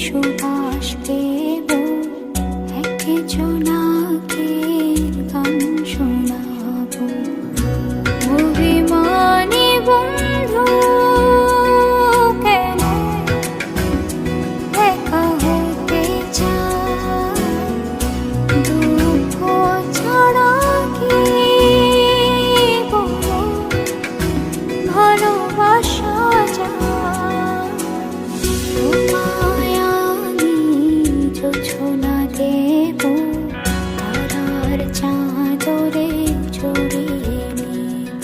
সুবাস দেব, একজনাকে গান শোনাবো। অভিমানী বন্ধু কেন একা হতে চায়, দুঃখ ছাড়া কি বলো ভালোবাসা যায়। তোমায় আমি জোছনা দেব, তারার চাদরে জড়িয়ে নেব।